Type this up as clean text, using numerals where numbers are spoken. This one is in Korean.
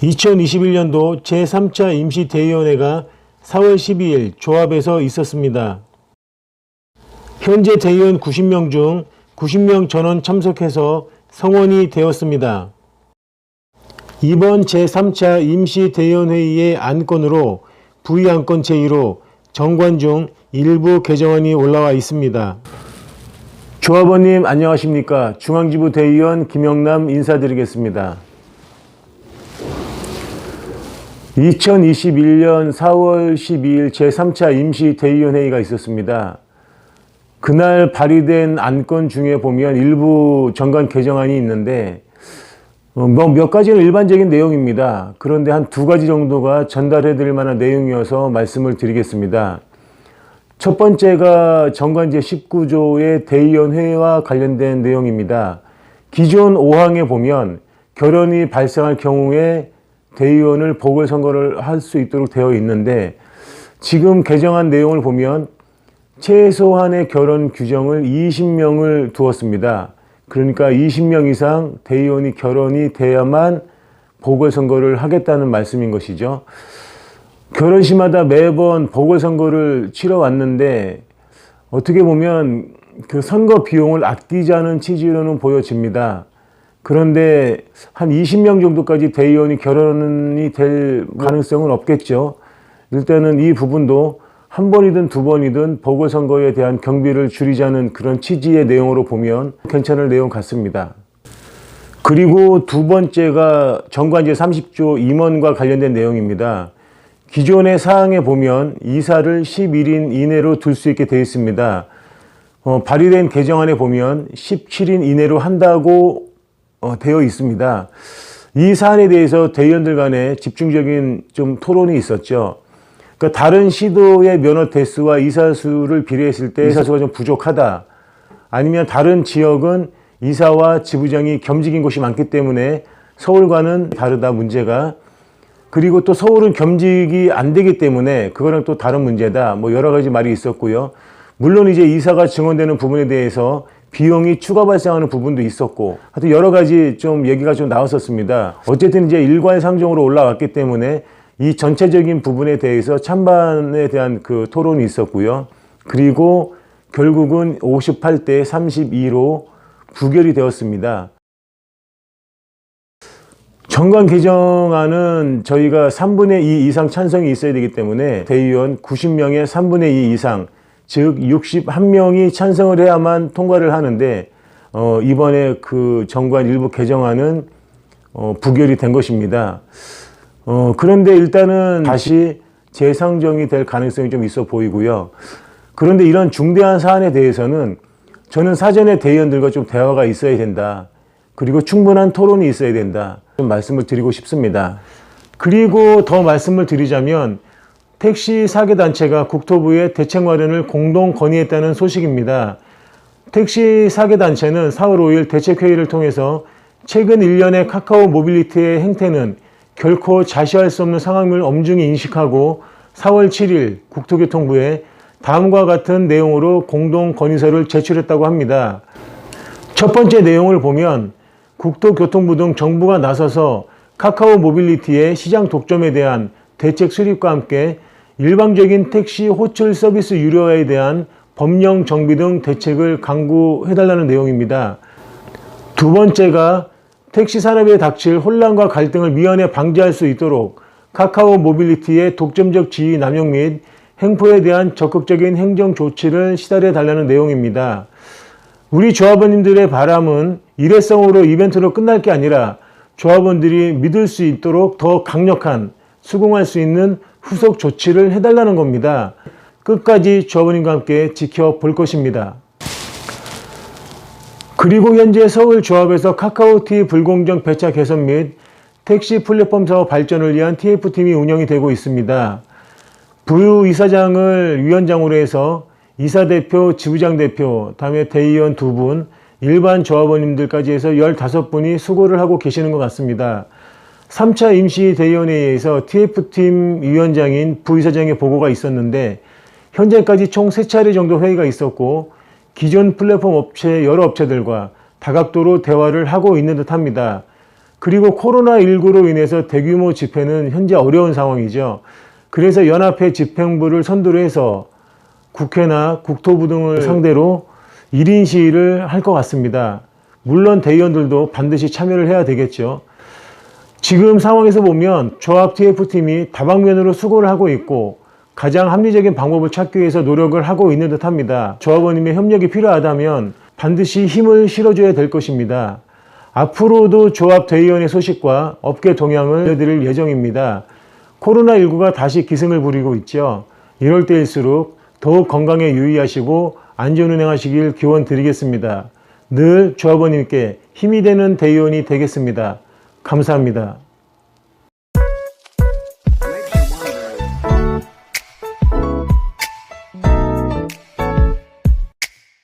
2021년도 제3차 임시대의원회가 4월 12일 조합에서 있었습니다. 현재 대의원 90명 중 90명 전원 참석해서 성원이 되었습니다. 이번 제3차 임시대의원회의의 안건으로 부의안건 제1호 정관 중 일부 개정안이 올라와 있습니다. 조합원님 안녕하십니까? 중앙지부 대의원 김영남 인사드리겠습니다. 2021년 4월 12일 제3차 임시대의원회의가 있었습니다. 그날 발의된 안건 중에 보면 일부 정관 개정안이 있는데 몇 가지는 일반적인 내용입니다. 그런데 한 두 가지 정도가 전달해 드릴 만한 내용이어서 말씀을 드리겠습니다. 첫 번째가 정관 제19조의 대의원회와 관련된 내용입니다. 기존 5항에 보면 결혼이 발생할 경우에 대의원을 보궐선거를 할 수 있도록 되어 있는데 지금 개정한 내용을 보면 최소한의 결혼 규정을 20명을 두었습니다. 그러니까 20명 이상 대의원이 결혼이 돼야만 보궐선거를 하겠다는 말씀인 것이죠. 결혼시마다 매번 보궐선거를 치러왔는데 어떻게 보면 그 선거 비용을 아끼자는 취지로는 보여집니다. 그런데 한 20명 정도까지 대의원이 결혼이 될 가능성은 없겠죠. 일단은 이 부분도 한 번이든 두 번이든 보궐선거에 대한 경비를 줄이자는 그런 취지의 내용으로 보면 괜찮을 내용 같습니다. 그리고 두 번째가 정관 제30조 임원과 관련된 내용입니다. 기존의 사항에 보면 이사를 11인 이내로 둘 수 있게 되어 있습니다. 발의된 개정안에 보면 17인 이내로 한다고 되어 있습니다. 이 사안에 대해서 대의원들 간에 집중적인 좀 토론이 있었죠. 그러니까 다른 시도의 면허 대수와 이사수를 비례했을 때 이사수가 좀 부족하다. 아니면 다른 지역은 이사와 지부장이 겸직인 곳이 많기 때문에 서울과는 다르다 문제가. 그리고 또 서울은 겸직이 안 되기 때문에 그거랑 또 다른 문제다. 뭐 여러 가지 말이 있었고요. 물론 이제 이사가 증원되는 부분에 대해서 비용이 추가 발생하는 부분도 있었고 하여튼 여러 가지 좀 얘기가 좀 나왔었습니다. 어쨌든 이제 일괄상정으로 올라왔기 때문에 이 전체적인 부분에 대해서 찬반에 대한 그 토론이 있었고요. 그리고 결국은 58대 32로 부결이 되었습니다. 정관 개정안은 저희가 3분의 2 이상 찬성이 있어야 되기 때문에 대의원 90명의 3분의 2 이상 즉 61명이 찬성을 해야만 통과를 하는데 이번에 그 정관 일부 개정안은 부결이 된 것입니다. 그런데 일단은 다시 재상정이 될 가능성이 좀 있어 보이고요. 그런데 이런 중대한 사안에 대해서는 저는 사전에 대의원들과 좀 대화가 있어야 된다. 그리고 충분한 토론이 있어야 된다. 좀 말씀을 드리고 싶습니다. 그리고 더 말씀을 드리자면 택시 사개단체가 국토부에 대책 마련을 공동 건의했다는 소식입니다. 택시 사개단체는 4월 5일 대책회의를 통해서 최근 1년의 카카오 모빌리티의 행태는 결코 자시할 수 없는 상황을 엄중히 인식하고 4월 7일 국토교통부에 다음과 같은 내용으로 공동 건의서를 제출했다고 합니다. 첫 번째 내용을 보면 국토교통부 등 정부가 나서서 카카오 모빌리티의 시장 독점에 대한 대책 수립과 함께 일방적인 택시 호출 서비스 유료화에 대한 법령 정비 등 대책을 강구해달라는 내용입니다. 두 번째가 택시 산업에 닥칠 혼란과 갈등을 미연에 방지할 수 있도록 카카오 모빌리티의 독점적 지위 남용 및 횡포에 대한 적극적인 행정 조치를 시달해 달라는 내용입니다. 우리 조합원님들의 바람은 일회성으로 이벤트로 끝날 게 아니라 조합원들이 믿을 수 있도록 더 강력한 수긍할 수 있는 후속 조치를 해달라는 겁니다. 끝까지 조합원님과 함께 지켜볼 것입니다. 그리고 현재 서울조합에서 카카오티 불공정 배차 개선 및 택시 플랫폼 사업 발전을 위한 TF팀이 운영이 되고 있습니다. 부이사장을 위원장으로 해서 이사대표, 지부장 대표, 다음에 대의원 2분, 일반 조합원님들까지 해서 15분이 수고를 하고 계시는 것 같습니다. 3차 임시대의원회의에서 TF팀 위원장인 부이사장의 보고가 있었는데 현재까지 총 3차례 정도 회의가 있었고 기존 플랫폼 업체 여러 업체들과 다각도로 대화를 하고 있는 듯 합니다. 그리고 코로나19로 인해서 대규모 집회는 현재 어려운 상황이죠. 그래서 연합회 집행부를 선두로 해서 국회나 국토부 등을 상대로 1인 시위를 할 것 같습니다. 물론 대의원들도 반드시 참여를 해야 되겠죠. 지금 상황에서 보면 조합 TF팀이 다방면으로 수고를 하고 있고 가장 합리적인 방법을 찾기 위해서 노력을 하고 있는 듯 합니다. 조합원님의 협력이 필요하다면 반드시 힘을 실어줘야 될 것입니다. 앞으로도 조합 대의원의 소식과 업계 동향을 알려드릴 예정입니다. 코로나19가 다시 기승을 부리고 있죠. 이럴 때일수록 더욱 건강에 유의하시고 안전운행하시길 기원드리겠습니다. 늘 조합원님께 힘이 되는 대의원이 되겠습니다. 감사합니다.